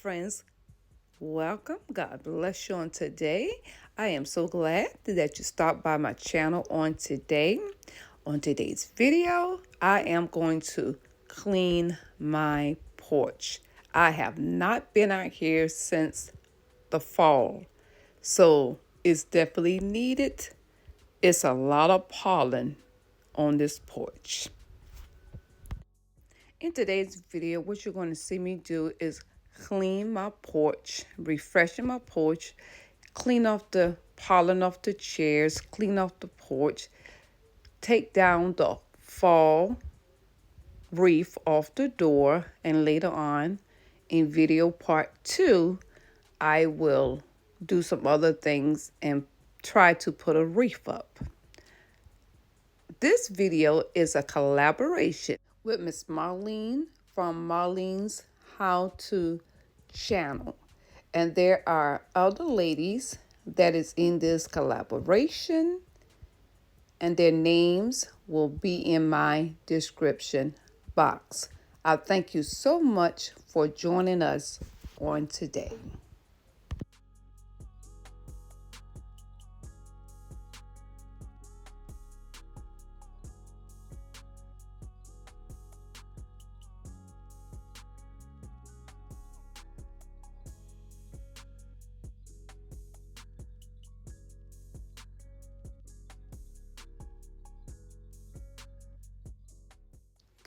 friends. Welcome. God bless you on today. I am so glad that you stopped by my channel on today. On today's video, I am going to clean my porch. I have not been out here since the fall, so it's definitely needed. It's a lot of pollen on this porch. In today's video, what you're going to see me do is clean my porch, refreshing my porch, clean off the pollen off the chairs, clean off the porch, take down the fall wreath off the door, and later on in video part 2, I will do some other things and try to put a wreath up. This video is a collaboration with Miss Marlene from Marlene's How To channel. And there are other ladies that is in this collaboration, and their names will be in my description box. I thank you so much for joining us on today.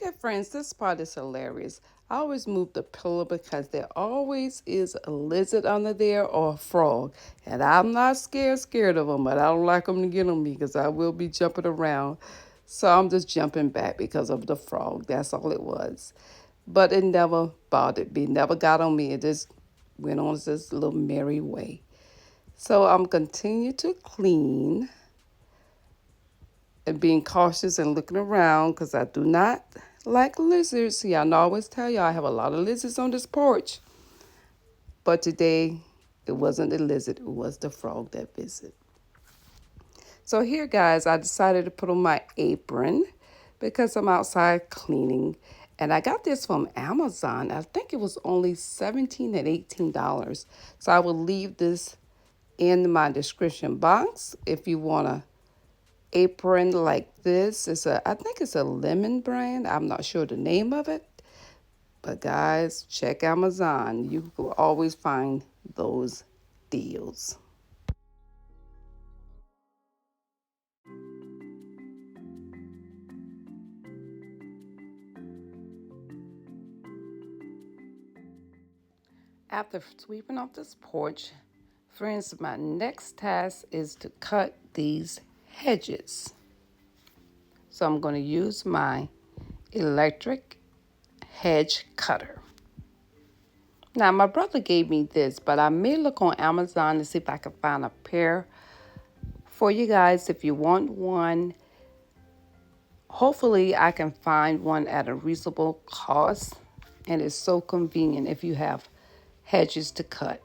Okay, friends, this part is hilarious. I always move the pillow because there always is a lizard under there or a frog. And I'm not scared of them, but I don't like them to get on me because I will be jumping around. So I'm just jumping back because of the frog. That's all it was. But it never bothered me, never got on me. It just went on this little merry way. So I'm continuing to clean and being cautious and looking around because I do not like lizards. Y'all always tell y'all I have a lot of lizards on this porch. But today, it wasn't the lizard, it was the frog that visited. So here, guys, I decided to put on my apron because I'm outside cleaning. And I got this from Amazon. I think it was only $17 and $18. So I will leave this in my description box if you want to apron like this. I think it's a lemon brand. I'm not sure the name of it. But guys, check Amazon. You will always find those deals. After sweeping off this porch, friends, my next task is to cut these hedges. So I'm going to use my electric hedge cutter. Now, my brother gave me this, but I may look on Amazon to see if I can find a pair for you guys if you want one. Hopefully, I can find one at a reasonable cost, and it's so convenient if you have hedges to cut.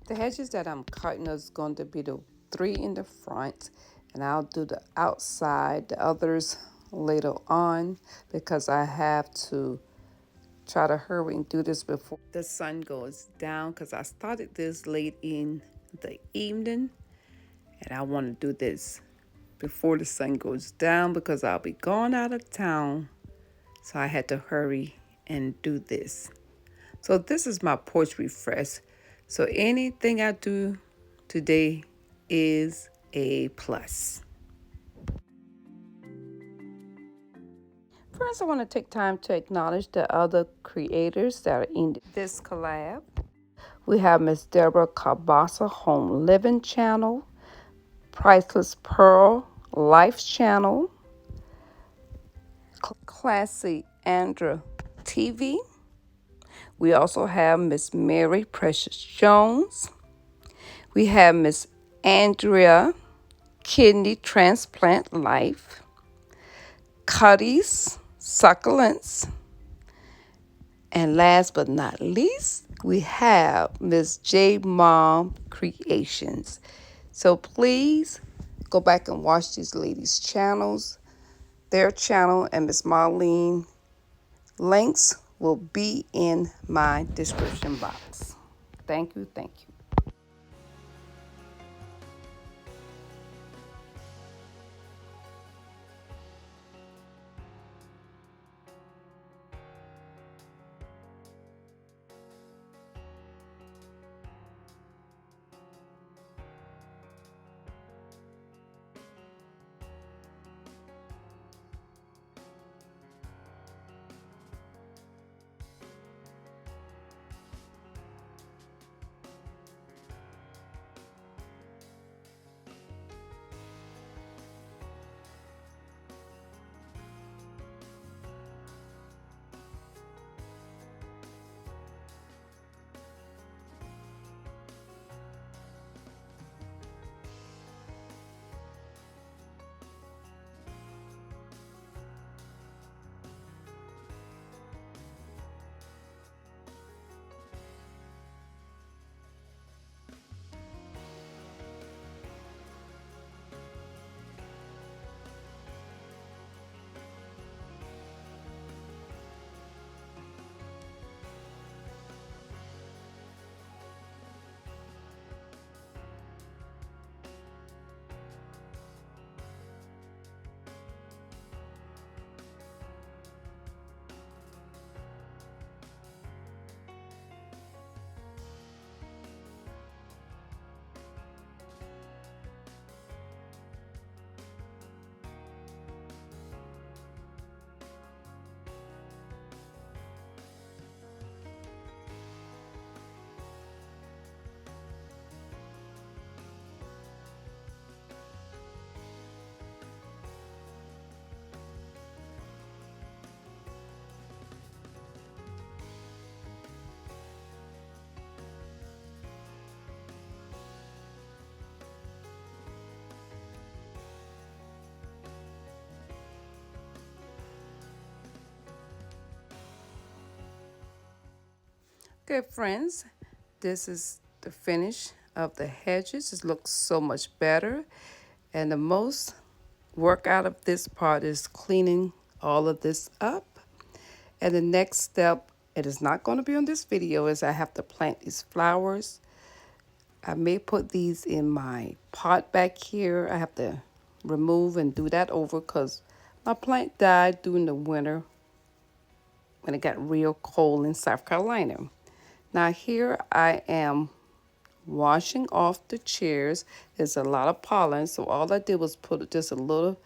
The hedges that I'm cutting is going to be the 3 in the front, and I'll do the outside, the others later on, because I have to try to hurry and do this before the sun goes down, because I started this late in the evening, and I want to do this before the sun goes down because I'll be going out of town. So I had to hurry and do this. So this is my porch refresh. So anything I do today is a plus. First, I want to take time to acknowledge the other creators that are in this collab. We have Miss Deborah Cabasa Home Living Channel, Priceless Pearl Life Channel, Classy Andra TV. We also have Miss Mary Precious Jones. We have Miss Andrea Kidney Transplant Life, Cuddy's Succulents, and last but not least, we have Miss J Mom Creations. So please go back and watch these ladies' channels. Their channel and Miss Marlene links will be in my description box. Thank you, thank you. Okay, friends, this is the finish of the hedges. It looks so much better. And the most work out of this part is cleaning all of this up. And the next step, it is not going to be on this video, is I have to plant these flowers. I may put these in my pot back here. I have to remove and do that over because my plant died during the winter when it got real cold in South Carolina. Now here I am washing off the chairs. There's a lot of pollen, so all I did was put just a little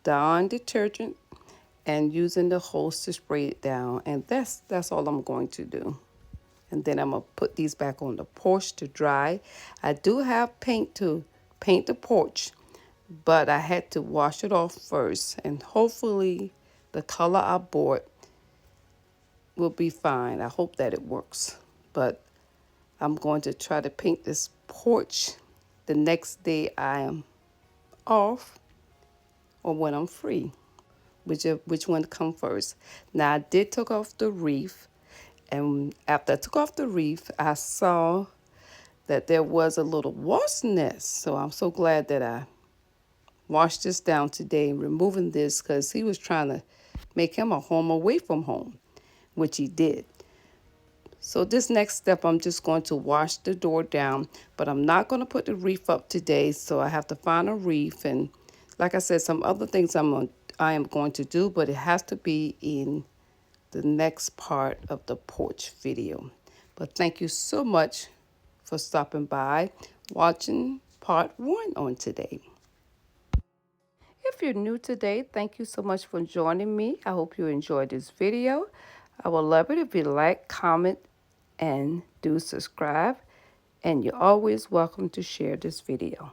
Dawn detergent and using the hose to spray it down. And that's all I'm going to do. And then I'm going to put these back on the porch to dry. I do have paint to paint the porch, but I had to wash it off first. And hopefully the color I bought will be fine. I hope that it works. But I'm going to try to paint this porch the next day I am off or when I'm free, which one come first. Now I did take off the wreath, and after I took off the wreath, I saw that there was a little wasp nest. So I'm so glad that I washed this down today, removing this because he was trying to make him a home away from home, which he did. So this next step, I'm just going to wash the door down, but I'm not going to put the reef up today, so I have to find a reef. And like I said, some other things I am going to do, but it has to be in the next part of the porch video. But thank you so much for stopping by, watching part 1 on today. If you're new today, thank you so much for joining me. I hope you enjoyed this video. I would love it if you like, comment, and do subscribe. And you're always welcome to share this video.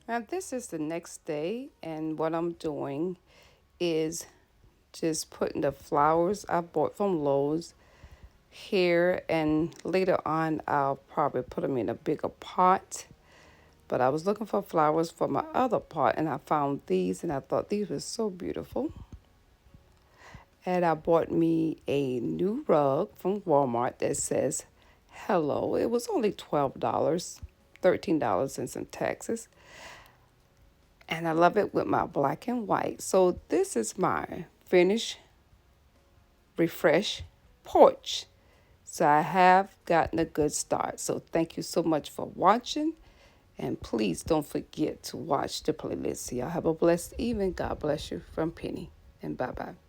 Now this is the next day, and what I'm doing is just putting the flowers I bought from Lowe's here, and later on I'll probably put them in a bigger pot. But I was looking for flowers for my other pot, and I found these, and I thought these were so beautiful. And I bought me a new rug from Walmart that says hello. It was only $12, $13 and some taxes. And I love it with my black and white. So this is my finished, refresh porch. So I have gotten a good start. So thank you so much for watching. And please don't forget to watch the playlist. Y'all have a blessed evening. God bless you from Penny. And bye-bye.